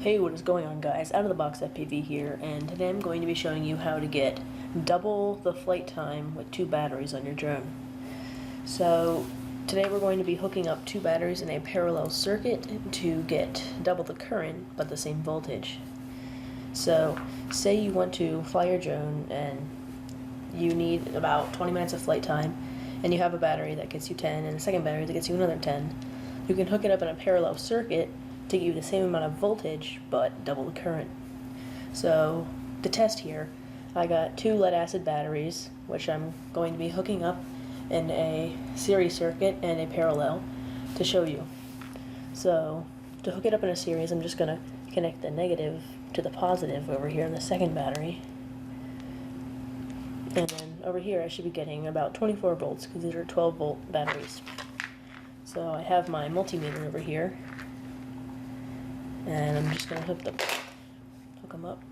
Hey, what is going on, guys? Out of the box FPV here, and today I'm going to be showing you how to get double the flight time with 2 batteries on your drone. So today we're going to be hooking up 2 batteries in a parallel circuit to get double the current but the same voltage. So say you want to fly your drone and you need about 20 minutes of flight time, and you have a battery that gets you 10 and a second battery that gets you another 10. You can hook it up in a parallel circuit to give you the same amount of voltage but double the current. So to test here, I got 2 lead acid batteries, which I'm going to be hooking up in a series circuit and a parallel to show you. So to hook it up in a series, I'm just going to connect the negative to the positive over here in the second battery. And then over here I should be getting about 24 volts because these are 12 volt batteries. So I have my multimeter over here, and I'm just going to hook them up.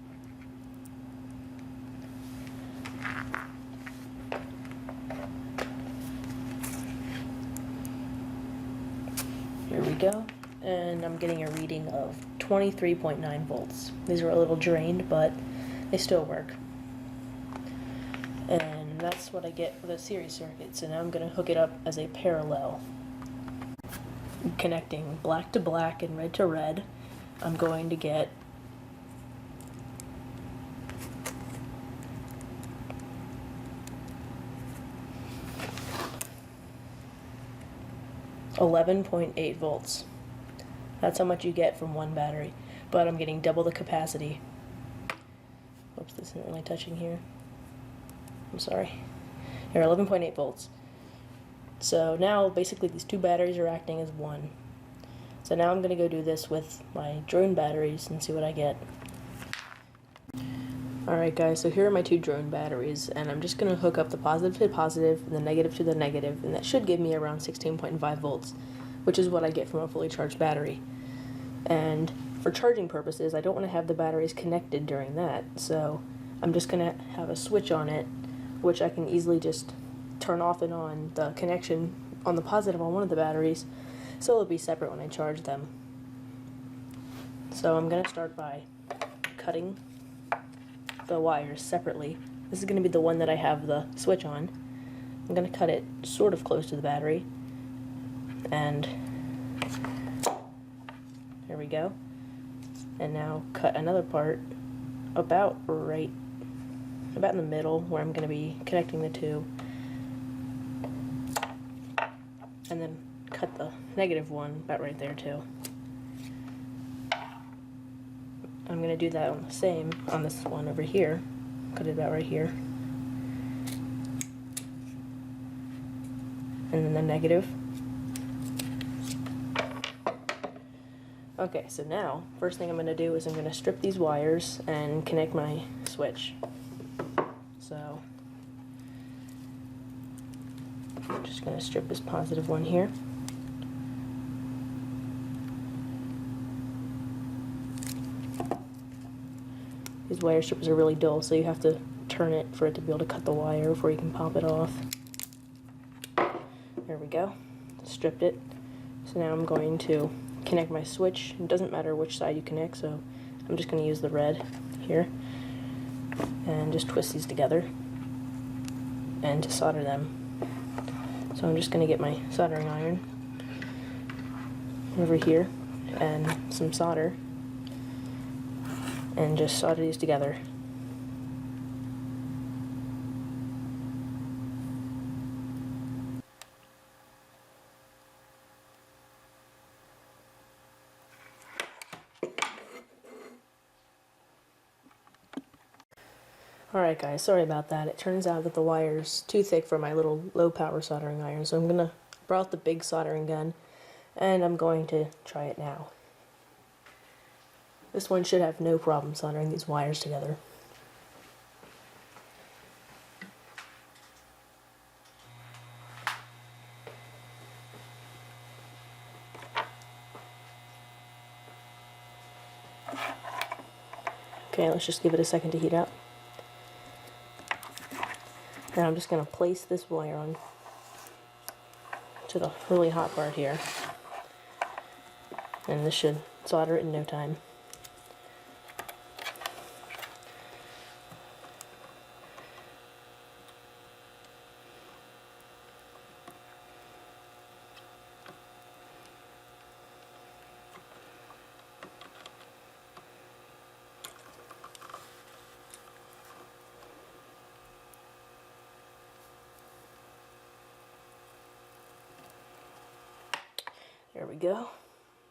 Here we go, and I'm getting a reading of 23.9 volts. These are a little drained, but they still work. And that's what I get with a series circuit. So now I'm going to hook it up as a parallel, connecting black to black and red to red. I'm going to get 11.8 volts. That's how much you get from one battery, but I'm getting double the capacity. Oops, this isn't really touching here. I'm sorry. Here, 11.8 volts. So now basically these 2 batteries are acting as one. So now I'm going to go do this with my drone batteries and see what I get. Alright guys, so here are my 2 drone batteries, and I'm just going to hook up the positive to the positive and the negative to the negative, and that should give me around 16.5 volts, which is what I get from a fully charged battery. And for charging purposes, I don't want to have the batteries connected during that, so I'm just going to have a switch on it, which I can easily just turn off and on the connection on the positive on one of the batteries, so it'll be separate when I charge them. So I'm going to start by cutting the wires separately. This is going to be the one that I have the switch on. I'm going to cut it sort of close to the battery, and there we go. And now cut another part about in the middle where I'm going to be connecting the 2, and then cut the negative one about right there too. I'm going to do that on this one over here. Cut it about right here. And then the negative. Okay, so now, first thing I'm going to do is I'm going to strip these wires and connect my switch. So, I'm just going to strip this positive one here. These wire strippers are really dull, so you have to turn it for it to be able to cut the wire before you can pop it off. There we go. Stripped it. So now I'm going to connect my switch. It doesn't matter which side you connect, so I'm just going to use the red here and just twist these together and to solder them. So I'm just going to get my soldering iron over here and some solder, and just solder these together. Alright guys, sorry about that. It turns out that the wire's too thick for my little low power soldering iron, so I'm going to draw out the big soldering gun, and I'm going to try it now. This one should have no problem soldering these wires together. Okay, let's just give it a second to heat up. Now I'm just going to place this wire on to the really hot part here, and this should solder it in no time. There we go.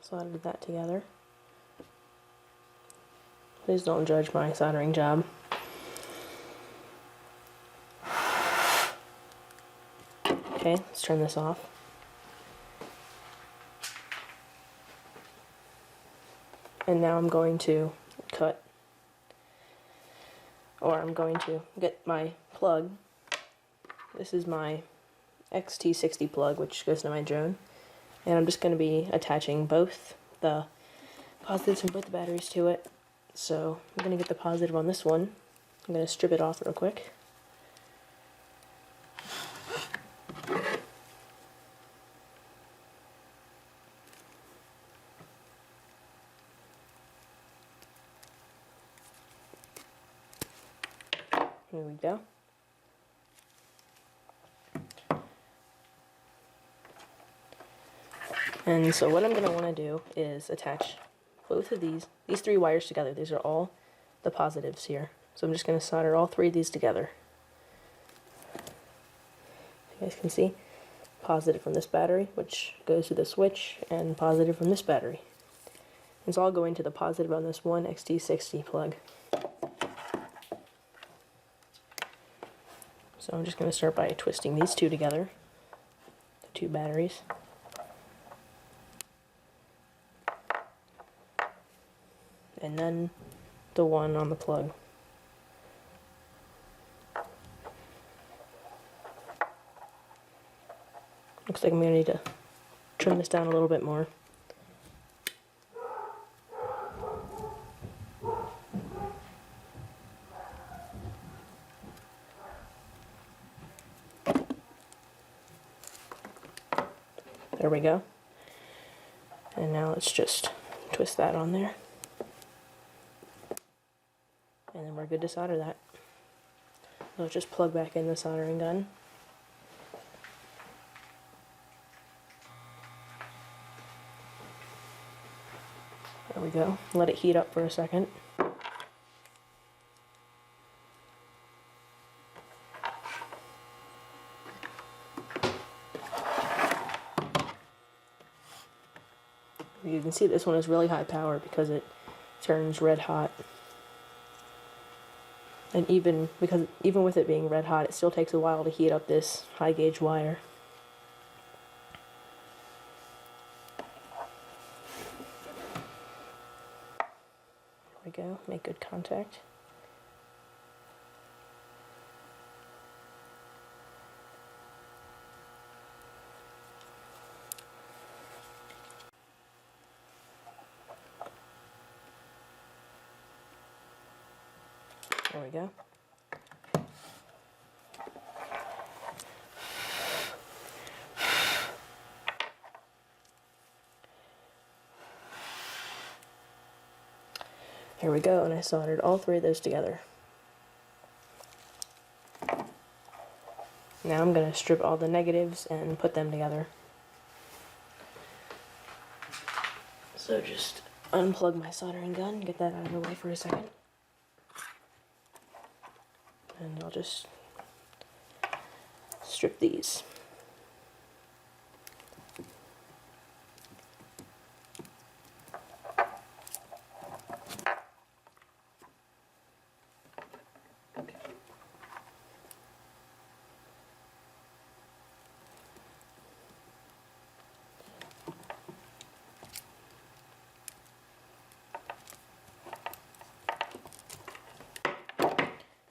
Soldered that together. Please don't judge my soldering job. Okay, let's turn this off. And now I'm going to cut, or I'm going to get my plug. This is my XT60 plug, which goes to my drone. And I'm just going to be attaching both the positives from both the batteries to it. So I'm going to get the positive on this one. I'm going to strip it off real quick. Here we go. And so what I'm going to want to do is attach both of these three wires together. These are all the positives here. So I'm just going to solder all three of these together. You guys can see positive from this battery, which goes to the switch, and positive from this battery. It's all going to the positive on this one XT60 plug. So I'm just going to start by twisting these two together, the two batteries. And then the one on the plug. Looks like I'm going to need to trim this down a little bit more. There we go. And now let's just twist that on there. And then we're good to solder that. So let's just plug back in the soldering gun. There we go. Let it heat up for a second. You can see this one is really high power because it turns red hot. And even with it being red hot, it still takes a while to heat up this high gauge wire. There we go, make good contact. There we go. There we go, and I soldered all three of those together. Now I'm going to strip all the negatives and put them together. So just unplug my soldering gun, get that out of the way for a second. And I'll just strip these.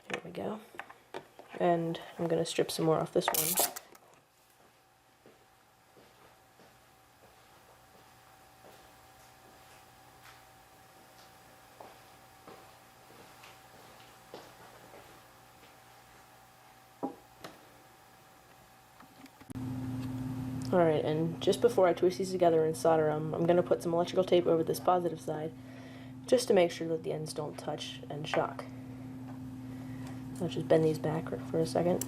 There we go. And I'm going to strip some more off this one. Alright, and just before I twist these together and solder them, I'm going to put some electrical tape over this positive side, just to make sure that the ends don't touch and shock. I'll just bend these back for a second.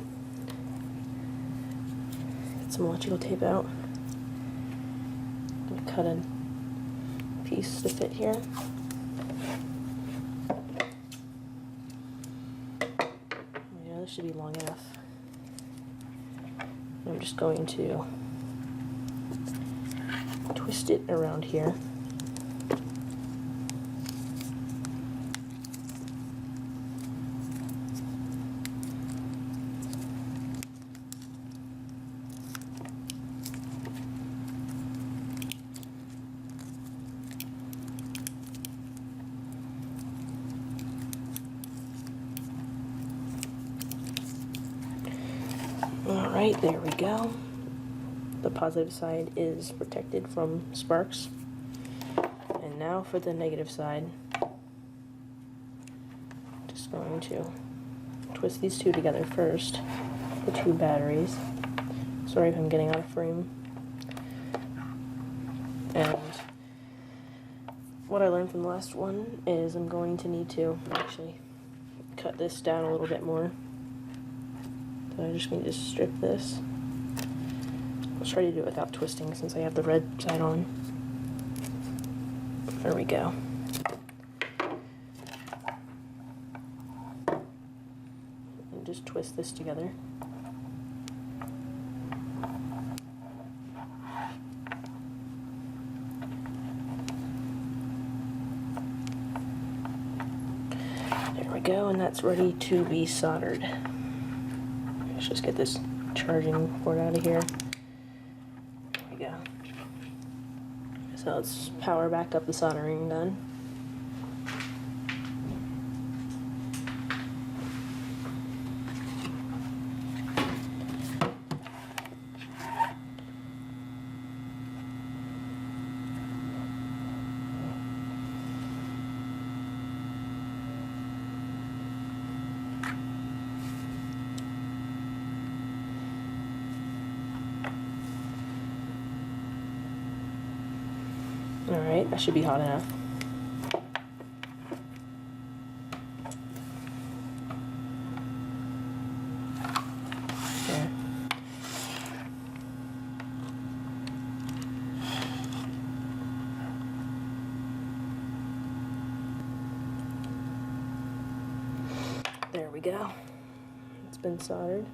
Get some electrical tape out. I'm going to cut a piece to fit here. Yeah, this should be long enough. I'm just going to twist it around here. Alright, there we go. The positive side is protected from sparks. And now for the negative side. Just going to twist these two together first, the two batteries. Sorry if I'm getting out of frame. And what I learned from the last one is I'm going to need to actually cut this down a little bit more. So I just need to strip this. I'll try to do it without twisting since I have the red side on. There we go. And just twist this together. There we go, and that's ready to be soldered. Let's just get this charging port out of here. There we go. So let's power back up the soldering gun. Alright, that should be hot enough. There. There we go. It's been soldered.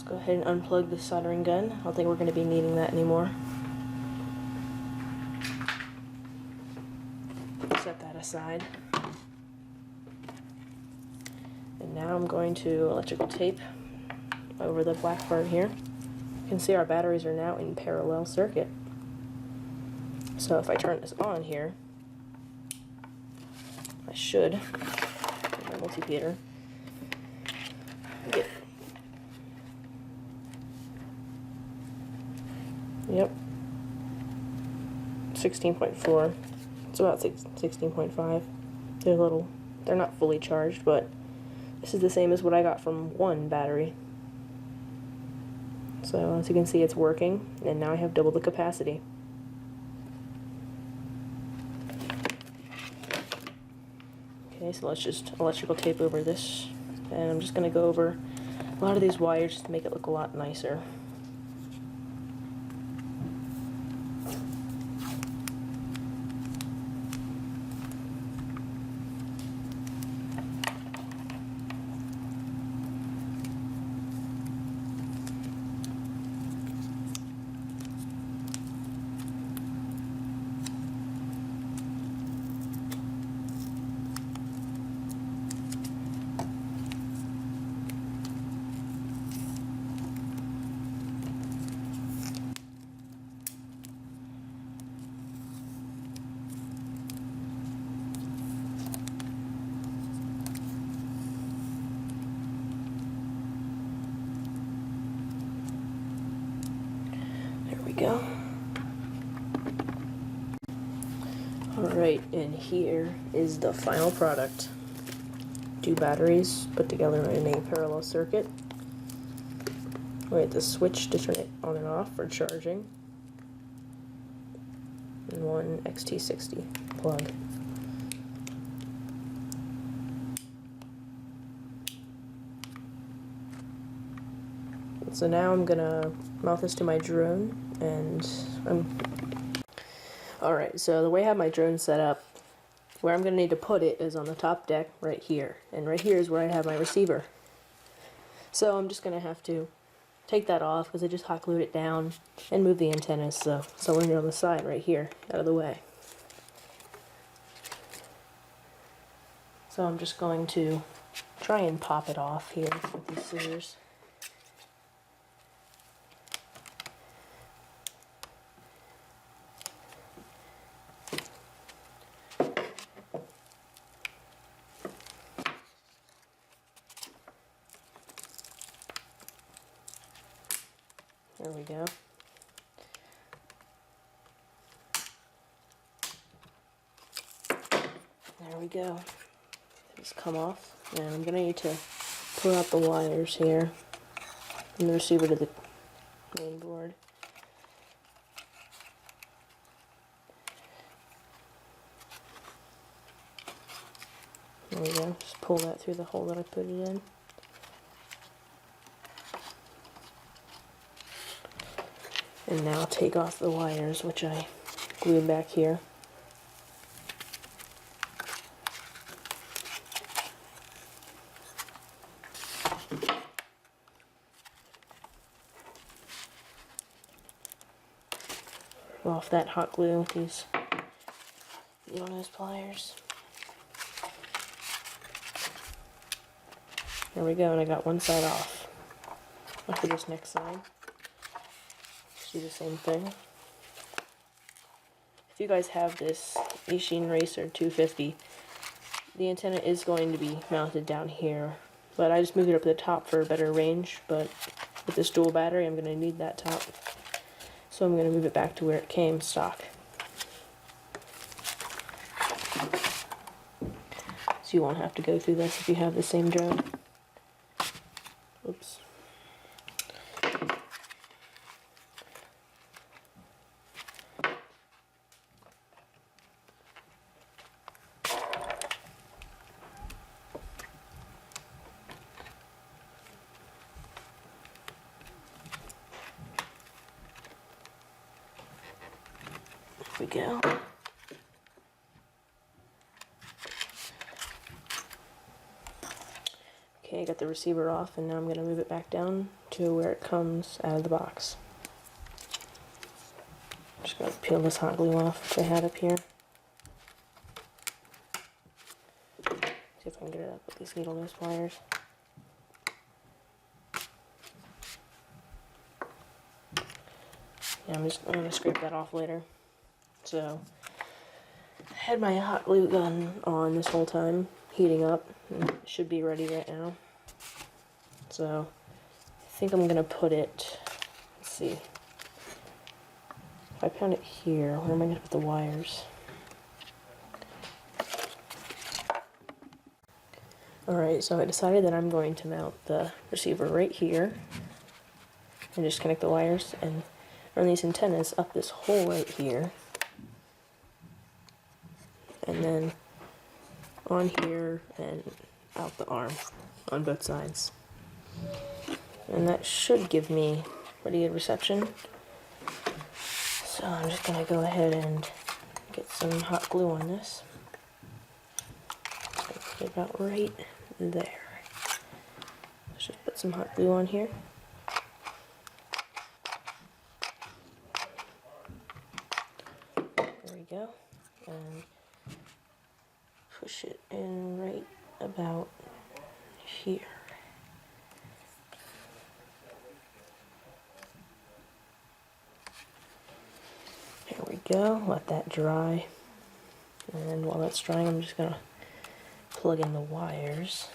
Go ahead and unplug the soldering gun. I don't think we're going to be needing that anymore. Set that aside. And now I'm going to electrical tape over the black part here. You can see our batteries are now in parallel circuit. So if I turn this on here, I should, with my multimeter, get, yep, 16.4. It's about 16.5. They're not fully charged, but this is the same as what I got from one battery. So as you can see, it's working, and now I have double the capacity. Okay, so let's just electrical tape over this, and I'm just going to go over a lot of these wires just to make it look a lot nicer. Go. Alright, and here is the final product. Two batteries put together in a parallel circuit. We have the switch to turn it on and off for charging. And one XT60 plug. So now I'm gonna mount this to my drone, and alright, so the way I have my drone set up, where I'm gonna need to put it is on the top deck right here, and right here is where I have my receiver. So I'm just going to have to take that off because I just hot glued it down and move the antennas so when you're on the side right here out of the way. So I'm just going to try and pop it off here with these scissors. There we go. There we go. Just come off. And I'm going to need to pull out the wires here from the receiver to the main board. There we go. Just pull that through the hole that I put it in. And now take off the wires, which I glued back here. Off that hot glue with these needle nose pliers. There we go, and I got one side off. I'll do this next side. Just do the same thing. If you guys have this Eachine Racer 250, the antenna is going to be mounted down here, but I just moved it up to the top for a better range, but with this dual battery I'm going to need that top. So I'm going to move it back to where it came stock. So you won't have to go through this if you have the same drone. Oops. There we go. Okay, I got the receiver off, and now I'm going to move it back down to where it comes out of the box. Just going to peel this hot glue off which I had up here. See if I can get it up with these needle nose pliers. Yeah, I'm going to scrape that off later. So, I had my hot glue gun on this whole time, heating up, and it should be ready right now. So, I think I'm going to put it, let's see, if I pound it here, where am I going to put the wires? Alright, so I decided that I'm going to mount the receiver right here, and just connect the wires, and run these antennas up this hole right here. And then on here and out the arm on both sides. And that should give me pretty good reception. So I'm just going to go ahead and get some hot glue on this. Put it about right there. Let's just put some hot glue on here. There we go. And push it in right about here. There we go, let that dry. And while that's drying, I'm just going to plug in the wires.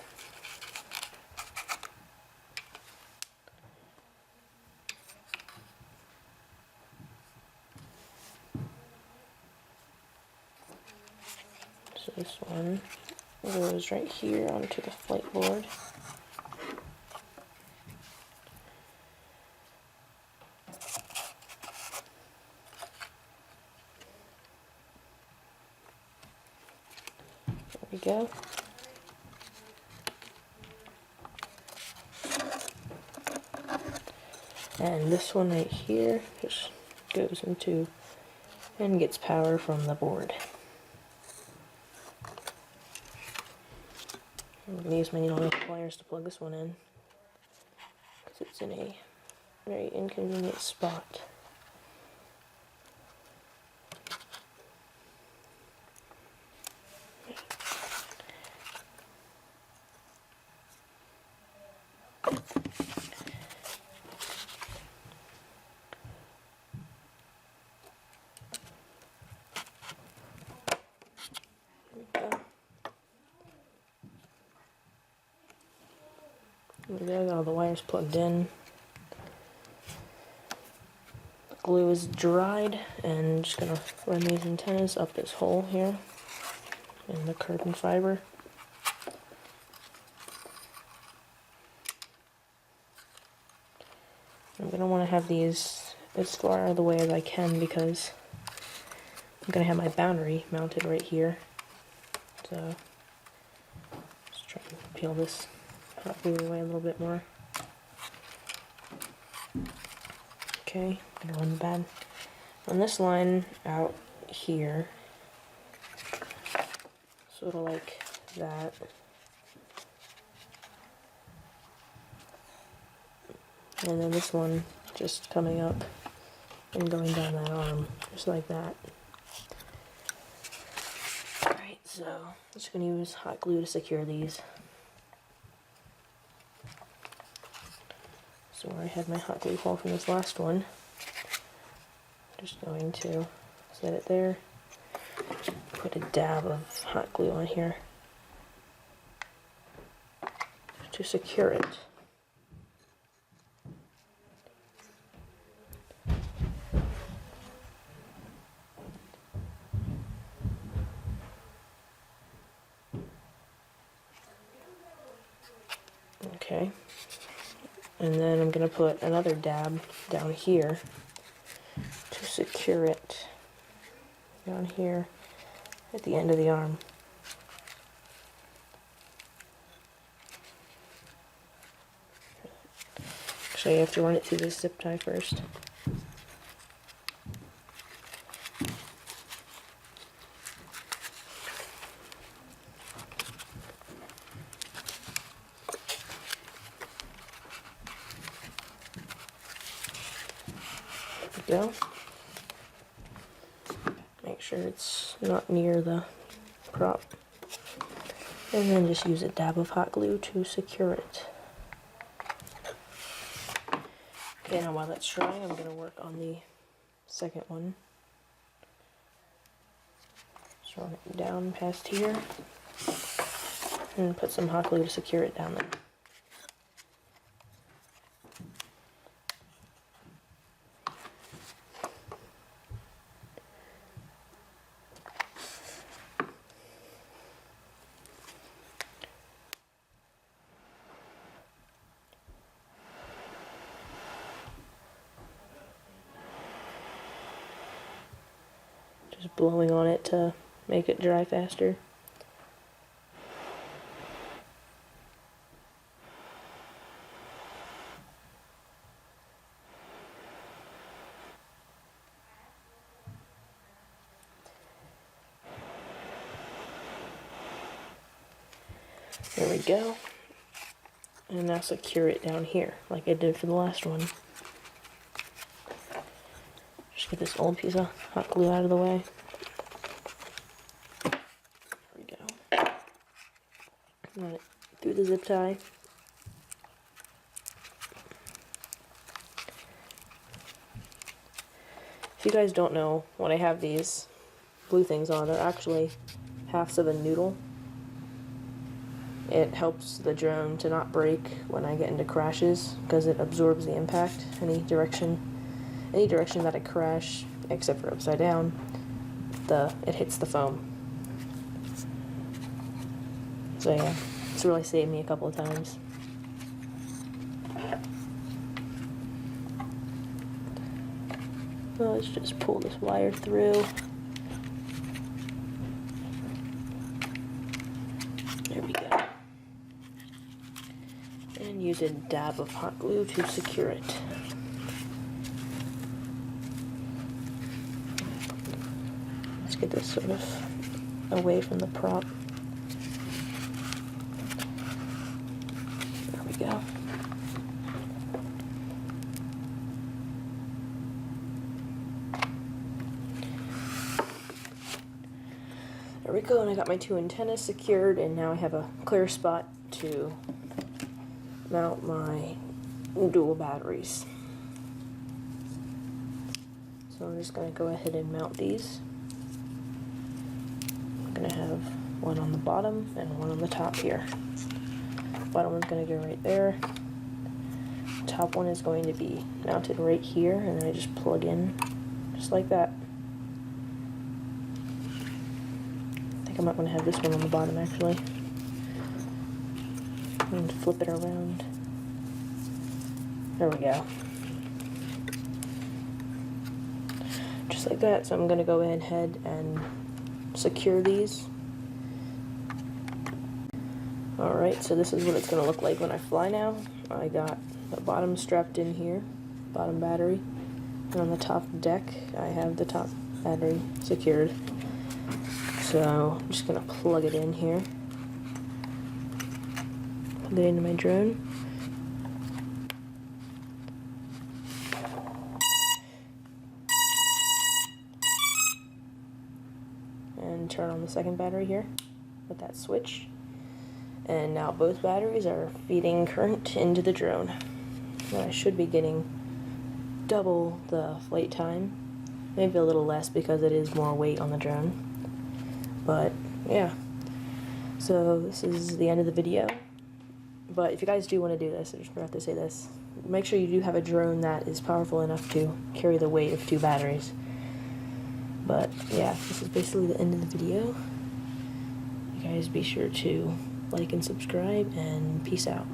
So this one goes right here onto the flight board. There we go. And this one right here just goes into and gets power from the board. I'm going to use my needle nose pliers to plug this one in. it's in a very inconvenient spot. There we go, got all the wires plugged in. The glue is dried, and I'm just gonna run these antennas up this hole here in the carbon fiber. I'm gonna want to have these as far out of the way as I can because I'm gonna have my boundary mounted right here. So just try to peel this hot glue away a little bit more. Okay, I'm gonna run the bad on this line out here, sort of like that. And then this one just coming up and going down that arm, just like that. Alright, so I'm just going to use hot glue to secure these. So where I had my hot glue hole from this last one, just going to set it there, put a dab of hot glue on here to secure it. Okay, and then I'm going to put another dab down here to secure it down here at the end of the arm. Actually, I have to run it through this zip tie first. Go. Make sure it's not near the prop. And then just use a dab of hot glue to secure it. Okay, now while that's drying, I'm going to work on the second one. Just run it down past here. And put some hot glue to secure it down there. Just blowing on it to make it dry faster. There we go. And now secure it down here, like I did for the last one. Just get this old piece of hot glue out of the way. There we go. Run it through the zip tie. If you guys don't know, when I have these blue things on, they're actually halves of a noodle. It helps the drone to not break when I get into crashes because it absorbs the impact any direction that I crash, except for upside down, it hits the foam. So yeah, it's really saved me a couple of times. So let's just pull this wire through. There we go. And use a dab of hot glue to secure it. Let's get this sort of away from the prop. There we go. There we go, and I got my 2 antennas secured, and now I have a clear spot to mount my dual batteries. So I'm just going to go ahead and mount these. I'm going to have one on the bottom and one on the top here. Bottom one's going to go right there. Top one is going to be mounted right here, and then I just plug in just like that. I think I might want to have this one on the bottom actually. And flip it around. There we go. Just like that. So I'm going to go ahead and secure these. Alright, so this is what it's going to look like when I fly now. I got the bottom strapped in here, bottom battery, and on the top deck I have the top battery secured. So I'm just going to plug it in here, plug it into my drone. And turn on the second battery here with that switch. And now both batteries are feeding current into the drone. Now I should be getting double the flight time, maybe a little less because it is more weight on the drone. But yeah, so this is the end of the video. But if you guys do want to do this, I just forgot to say this, make sure you do have a drone that is powerful enough to carry the weight of 2 batteries. But yeah, this is basically the end of the video. You guys be sure to like and subscribe, and peace out.